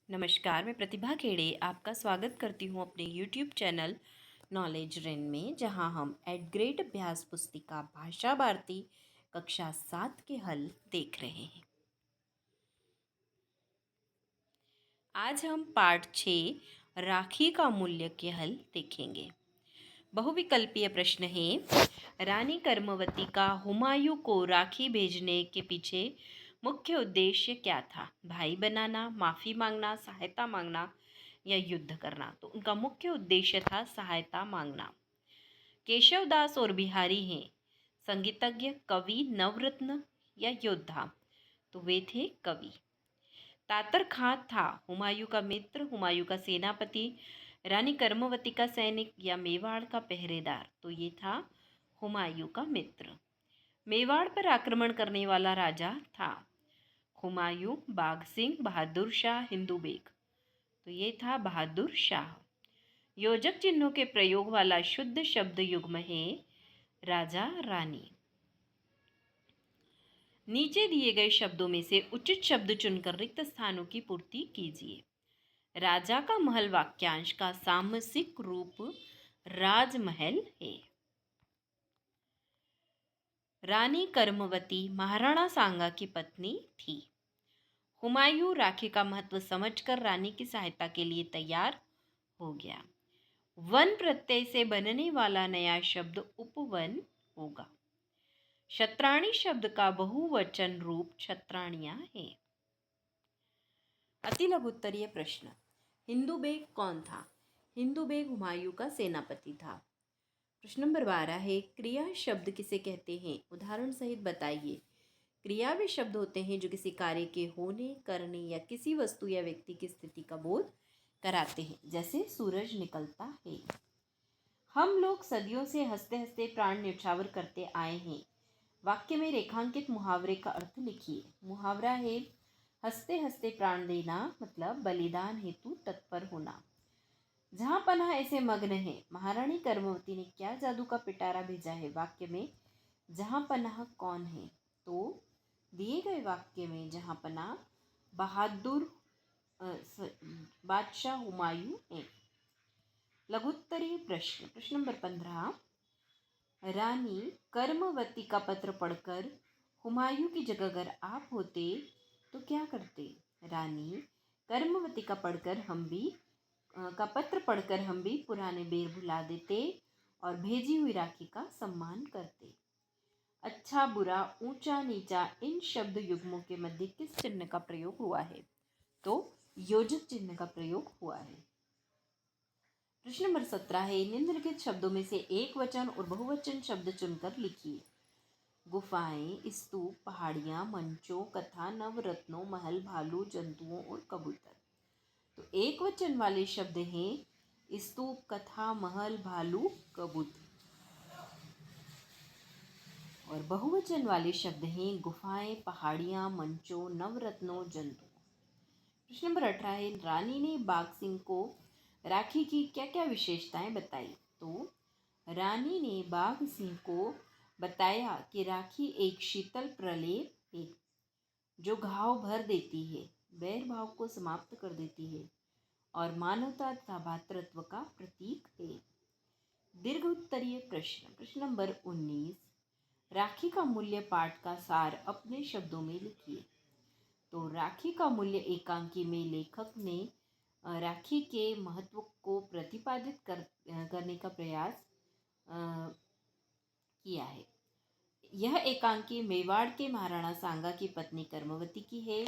नमस्कार, मैं प्रतिभा खेड़े आपका स्वागत करती हूँ अपने YouTube चैनल नॉलेज रेन में, जहाँ हम एट ग्रेड अभ्यास पुस्तिका भाषा भारती कक्षा 7 के हल देख रहे हैं। आज हम पाठ 6 राखी का मूल्य के हल देखेंगे। बहुविकल्पीय प्रश्न है, रानी कर्मवती का हुमायूं को राखी भेजने के पीछे मुख्य उद्देश्य क्या था? भाई बनाना, माफ़ी मांगना, सहायता मांगना या युद्ध करना? तो उनका मुख्य उद्देश्य था सहायता मांगना। केशवदास और बिहारी हैं संगीतज्ञ, कवि, नवरत्न या योद्धा? तो वे थे कवि। तातर खां था हुमायूं का मित्र, हुमायूं का सेनापति, रानी कर्मवती का सैनिक या मेवाड़ का पहरेदार? तो ये था हुमायूं का मित्र। मेवाड़ पर आक्रमण करने वाला राजा था हुमायूं, बाघ सिंह, बहादुर शाह, हिंदू बेग? तो ये था बहादुर शाह। योजक चिन्हों के प्रयोग वाला शुद्ध शब्द युग्म है राजा रानी। नीचे दिए गए शब्दों में से उचित शब्द चुनकर रिक्त स्थानों की पूर्ति कीजिए। राजा का महल वाक्यांश का सामसिक रूप राजमहल है। रानी कर्मवती महाराणा सांगा की पत्नी थी। हुमायूं राखी का महत्व समझकर रानी की सहायता के लिए तैयार हो गया। वन प्रत्यय से बनने वाला नया शब्द उपवन होगा। क्षत्राणी शब्द का बहुवचन रूप क्षत्राणियां है। अति लघुत्तरीय प्रश्न, हिंदू बेग कौन था? हिंदू बेग हुमायूं का सेनापति था। प्रश्न नंबर 12 है, क्रिया शब्द किसे कहते हैं? उदाहरण सहित बताइए। क्रिया वे शब्द होते हैं जो किसी कार्य के होने, करने या किसी वस्तु या व्यक्ति की स्थिति का बोध कराते हैं। जैसे सूरज निकलता है। हम लोग सदियों से हंसते हंसते प्राण न्यौछावर करते आए हैं। वाक्य में रेखांकित मुहावरे का अर्थ लिखिए। मुहावरा है, हंसते हंसते प्राण देना, मतलब बलिदान हेतु तत्पर होना। जहां पनाह ऐसे मग्न है, महारानी कर्मवती ने क्या जादू का पिटारा भेजा है? वाक्य में जहां पनाह कौन है? तो दिए गए वाक्य में जहां पनाह बहादुर बादशाह हुमायूं है। लघुत्तरीय प्रश्न, प्रश्न नंबर 15, रानी कर्मवती का पत्र पढ़कर हुमायूं की जगह अगर आप होते तो क्या करते? रानी कर्मवती का पत्र पढ़कर हम भी पुराने बेर भुला देते और भेजी हुई राखी का सम्मान करते। अच्छा बुरा, ऊंचा नीचा, इन शब्द युग्मों के मध्य किस चिन्ह का प्रयोग हुआ है? तो योजक चिन्ह का प्रयोग हुआ है। प्रश्न नंबर 17 है, निम्नलिखित शब्दों में से एक वचन और बहुवचन शब्द चुनकर लिखिए। गुफाएं, स्तूप, पहाड़ियां, मंचों, कथा, नवरत्नों, महल, भालू, जंतुओं और कबूतर? तो एक वचन वाले शब्द हैं स्तूप, कथा, महल, भालू, कबूतर। और बहुवचन वाले शब्द हैं गुफाएं, पहाड़ियां, मंचों, नवरत्नों, जंतु। प्रश्न नंबर 18 है, रानी ने बाघ सिंह को राखी की क्या क्या विशेषताएं बताई? तो रानी ने बाघ सिंह को बताया कि राखी एक शीतल प्रलेप है जो घाव भर देती है, बैर भाव को समाप्त कर देती है और मानवता तथा भातृत्व का प्रतीक है। दीर्घ उत्तरीय प्रश्न, प्रश्न नंबर 19, राखी का मूल्य पाठ का सार अपने शब्दों में लिखिए। तो राखी का मूल्य एकांकी में लेखक ने राखी के महत्व को प्रतिपादित करने का प्रयास किया है। यह एकांकी मेवाड़ के महाराणा सांगा की पत्नी कर्मवती की है,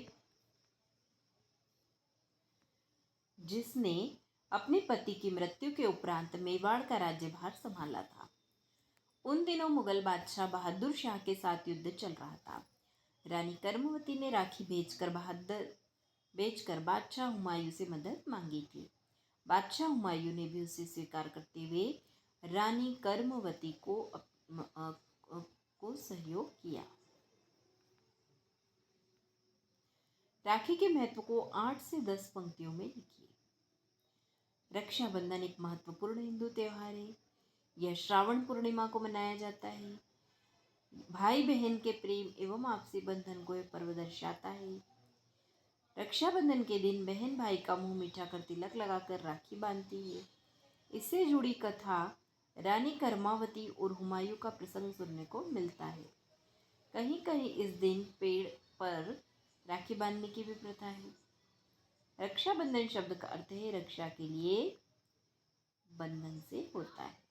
जिसने अपने पति की मृत्यु के उपरांत मेवाड़ का राज्यभार संभाला था। उन दिनों मुगल बादशाह बहादुर शाह के साथ युद्ध चल रहा था। रानी कर्मवती ने राखी बेचकर बादशाह हुमायूं से मदद मांगी थी। बादशाह हुमायूं ने भी उसे स्वीकार करते हुए रानी कर्मवती को सहयोग किया। राखी के महत्व को 8 से 10 पंक्तियों में लिखिए। रक्षाबंधन एक महत्वपूर्ण हिंदू त्योहार है। यह श्रावण पूर्णिमा को मनाया जाता है। भाई बहन के प्रेम एवं आपसी बंधन को यह पर्व दर्शाता है। रक्षाबंधन के दिन बहन भाई का मुंह मीठा कर तिलक लगाकर राखी बांधती है। इससे जुड़ी कथा रानी कर्मावती और हुमायूं का प्रसंग सुनने को मिलता है। कहीं कहीं इस दिन पेड़ पर राखी बांधने की भी प्रथा है। रक्षाबंधन शब्द का अर्थ है रक्षा के लिए बंधन से होता है।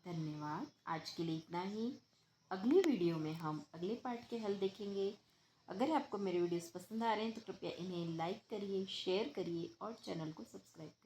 धन्यवाद। आज के लिए इतना ही। अगली वीडियो में हम अगले पार्ट के हल देखेंगे। अगर आपको मेरे वीडियोस पसंद आ रहे हैं तो कृपया इन्हें लाइक करिए, शेयर करिए और चैनल को सब्सक्राइब करिए।